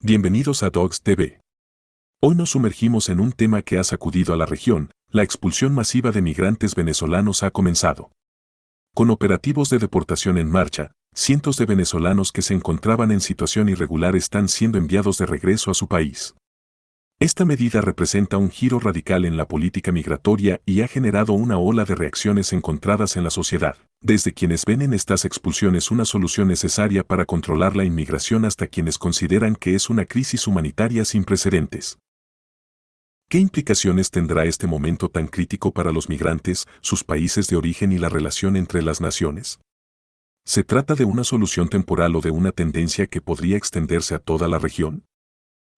Bienvenidos a Dogs TV. Hoy nos sumergimos en un tema que ha sacudido a la región. La expulsión masiva de migrantes venezolanos ha comenzado. Con operativos de deportación en marcha, cientos de venezolanos que se encontraban en situación irregular están siendo enviados de regreso a su país. Esta medida representa un giro radical en la política migratoria y ha generado una ola de reacciones encontradas en la sociedad, desde quienes ven en estas expulsiones una solución necesaria para controlar la inmigración hasta quienes consideran que es una crisis humanitaria sin precedentes. ¿Qué implicaciones tendrá este momento tan crítico para los migrantes, sus países de origen y la relación entre las naciones? ¿Se trata de una solución temporal o de una tendencia que podría extenderse a toda la región?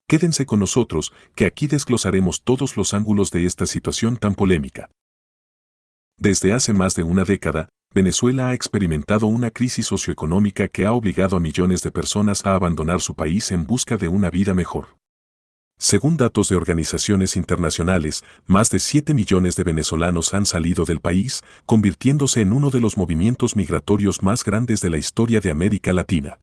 Quédense con nosotros, que aquí desglosaremos todos los ángulos de esta situación tan polémica. Desde hace más de una década, Venezuela ha experimentado una crisis socioeconómica que ha obligado a millones de personas a abandonar su país en busca de una vida mejor. Según datos de organizaciones internacionales, más de 7 millones de venezolanos han salido del país, convirtiéndose en uno de los movimientos migratorios más grandes de la historia de América Latina.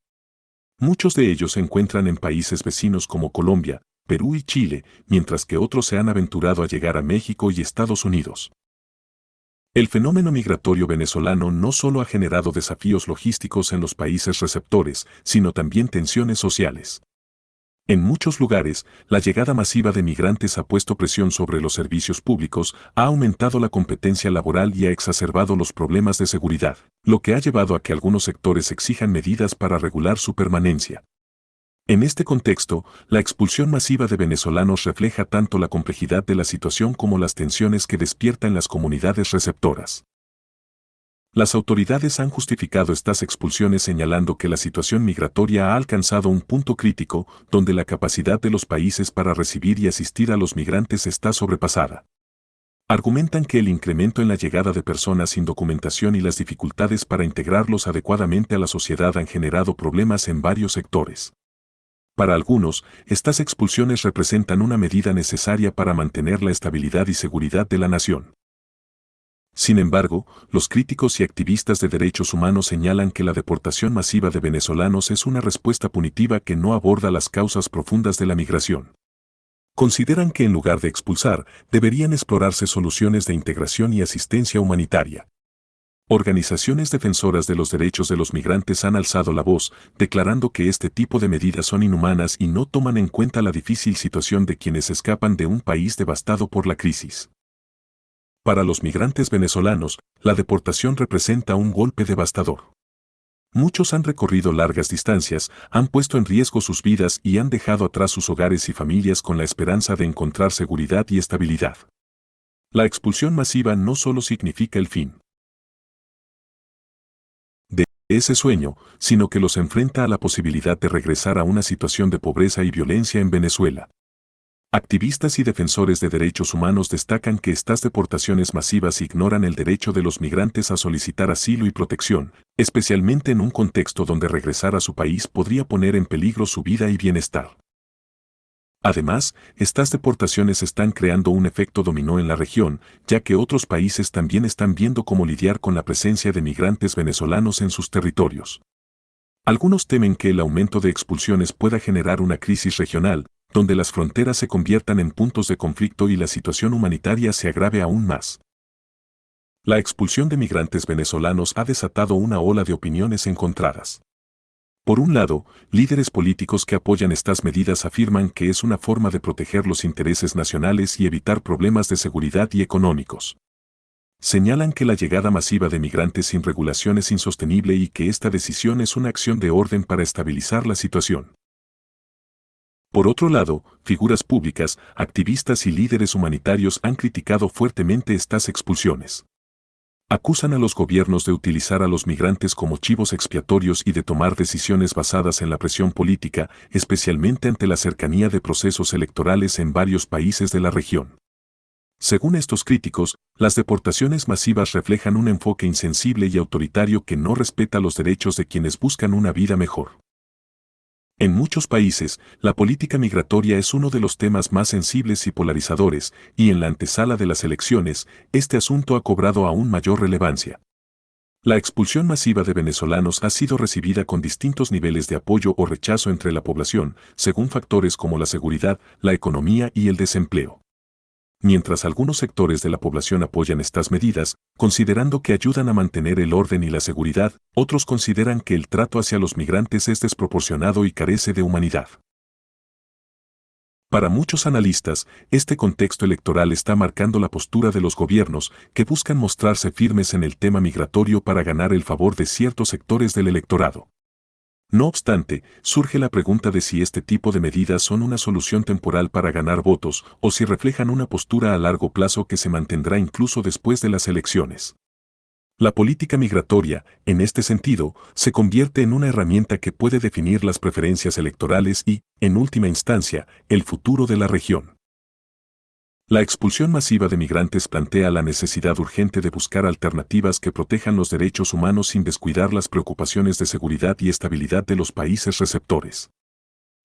Muchos de ellos se encuentran en países vecinos como Colombia, Perú y Chile, mientras que otros se han aventurado a llegar a México y Estados Unidos. El fenómeno migratorio venezolano no solo ha generado desafíos logísticos en los países receptores, sino también tensiones sociales. En muchos lugares, la llegada masiva de migrantes ha puesto presión sobre los servicios públicos, ha aumentado la competencia laboral y ha exacerbado los problemas de seguridad, lo que ha llevado a que algunos sectores exijan medidas para regular su permanencia. En este contexto, la expulsión masiva de venezolanos refleja tanto la complejidad de la situación como las tensiones que despierta en las comunidades receptoras. Las autoridades han justificado estas expulsiones señalando que la situación migratoria ha alcanzado un punto crítico, donde la capacidad de los países para recibir y asistir a los migrantes está sobrepasada. Argumentan que el incremento en la llegada de personas sin documentación y las dificultades para integrarlos adecuadamente a la sociedad han generado problemas en varios sectores. Para algunos, estas expulsiones representan una medida necesaria para mantener la estabilidad y seguridad de la nación. Sin embargo, los críticos y activistas de derechos humanos señalan que la deportación masiva de venezolanos es una respuesta punitiva que no aborda las causas profundas de la migración. Consideran que en lugar de expulsar, deberían explorarse soluciones de integración y asistencia humanitaria. Organizaciones defensoras de los derechos de los migrantes han alzado la voz, declarando que este tipo de medidas son inhumanas y no toman en cuenta la difícil situación de quienes escapan de un país devastado por la crisis. Para los migrantes venezolanos, la deportación representa un golpe devastador. Muchos han recorrido largas distancias, han puesto en riesgo sus vidas y han dejado atrás sus hogares y familias con la esperanza de encontrar seguridad y estabilidad. La expulsión masiva no solo significa el fin de ese sueño, sino que los enfrenta a la posibilidad de regresar a una situación de pobreza y violencia en Venezuela. Activistas y defensores de derechos humanos destacan que estas deportaciones masivas ignoran el derecho de los migrantes a solicitar asilo y protección, especialmente en un contexto donde regresar a su país podría poner en peligro su vida y bienestar. Además, estas deportaciones están creando un efecto dominó en la región, ya que otros países también están viendo cómo lidiar con la presencia de migrantes venezolanos en sus territorios. Algunos temen que el aumento de expulsiones pueda generar una crisis regional, donde las fronteras se conviertan en puntos de conflicto y la situación humanitaria se agrave aún más. La expulsión de migrantes venezolanos ha desatado una ola de opiniones encontradas. Por un lado, líderes políticos que apoyan estas medidas afirman que es una forma de proteger los intereses nacionales y evitar problemas de seguridad y económicos. Señalan que la llegada masiva de migrantes sin regulación es insostenible y que esta decisión es una acción de orden para estabilizar la situación. Por otro lado, figuras públicas, activistas y líderes humanitarios han criticado fuertemente estas expulsiones. Acusan a los gobiernos de utilizar a los migrantes como chivos expiatorios y de tomar decisiones basadas en la presión política, especialmente ante la cercanía de procesos electorales en varios países de la región. Según estos críticos, las deportaciones masivas reflejan un enfoque insensible y autoritario que no respeta los derechos de quienes buscan una vida mejor. En muchos países, la política migratoria es uno de los temas más sensibles y polarizadores, y en la antesala de las elecciones, este asunto ha cobrado aún mayor relevancia. La expulsión masiva de venezolanos ha sido recibida con distintos niveles de apoyo o rechazo entre la población, según factores como la seguridad, la economía y el desempleo. Mientras algunos sectores de la población apoyan estas medidas, considerando que ayudan a mantener el orden y la seguridad, otros consideran que el trato hacia los migrantes es desproporcionado y carece de humanidad. Para muchos analistas, este contexto electoral está marcando la postura de los gobiernos que buscan mostrarse firmes en el tema migratorio para ganar el favor de ciertos sectores del electorado. No obstante, surge la pregunta de si este tipo de medidas son una solución temporal para ganar votos o si reflejan una postura a largo plazo que se mantendrá incluso después de las elecciones. La política migratoria, en este sentido, se convierte en una herramienta que puede definir las preferencias electorales y, en última instancia, el futuro de la región. La expulsión masiva de migrantes plantea la necesidad urgente de buscar alternativas que protejan los derechos humanos sin descuidar las preocupaciones de seguridad y estabilidad de los países receptores.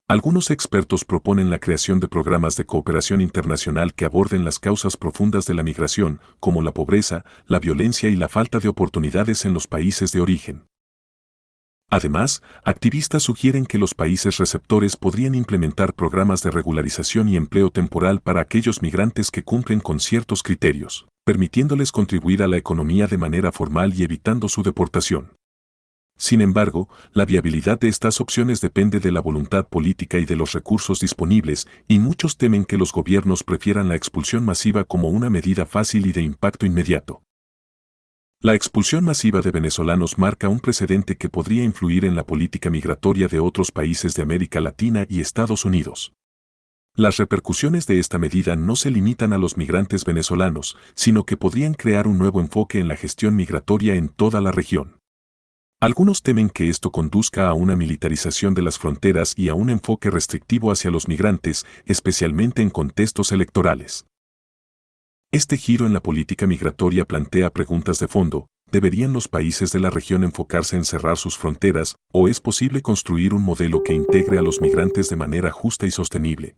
Algunos expertos proponen la creación de programas de cooperación internacional que aborden las causas profundas de la migración, como la pobreza, la violencia y la falta de oportunidades en los países de origen. Además, activistas sugieren que los países receptores podrían implementar programas de regularización y empleo temporal para aquellos migrantes que cumplen con ciertos criterios, permitiéndoles contribuir a la economía de manera formal y evitando su deportación. Sin embargo, la viabilidad de estas opciones depende de la voluntad política y de los recursos disponibles, y muchos temen que los gobiernos prefieran la expulsión masiva como una medida fácil y de impacto inmediato. La expulsión masiva de venezolanos marca un precedente que podría influir en la política migratoria de otros países de América Latina y Estados Unidos. Las repercusiones de esta medida no se limitan a los migrantes venezolanos, sino que podrían crear un nuevo enfoque en la gestión migratoria en toda la región. Algunos temen que esto conduzca a una militarización de las fronteras y a un enfoque restrictivo hacia los migrantes, especialmente en contextos electorales. Este giro en la política migratoria plantea preguntas de fondo: ¿deberían los países de la región enfocarse en cerrar sus fronteras, o es posible construir un modelo que integre a los migrantes de manera justa y sostenible?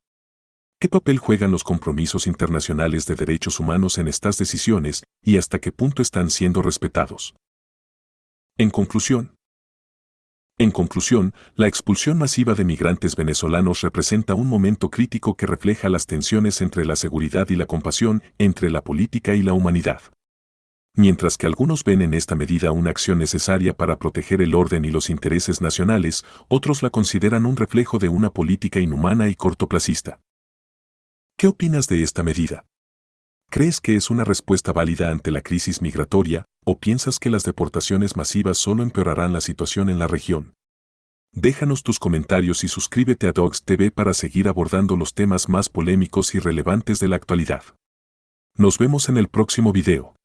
¿Qué papel juegan los compromisos internacionales de derechos humanos en estas decisiones, y hasta qué punto están siendo respetados? En conclusión, la expulsión masiva de migrantes venezolanos representa un momento crítico que refleja las tensiones entre la seguridad y la compasión, entre la política y la humanidad. Mientras que algunos ven en esta medida una acción necesaria para proteger el orden y los intereses nacionales, otros la consideran un reflejo de una política inhumana y cortoplacista. ¿Qué opinas de esta medida? ¿Crees que es una respuesta válida ante la crisis migratoria, o piensas que las deportaciones masivas solo empeorarán la situación en la región? Déjanos tus comentarios y suscríbete a Docs TV para seguir abordando los temas más polémicos y relevantes de la actualidad. Nos vemos en el próximo video.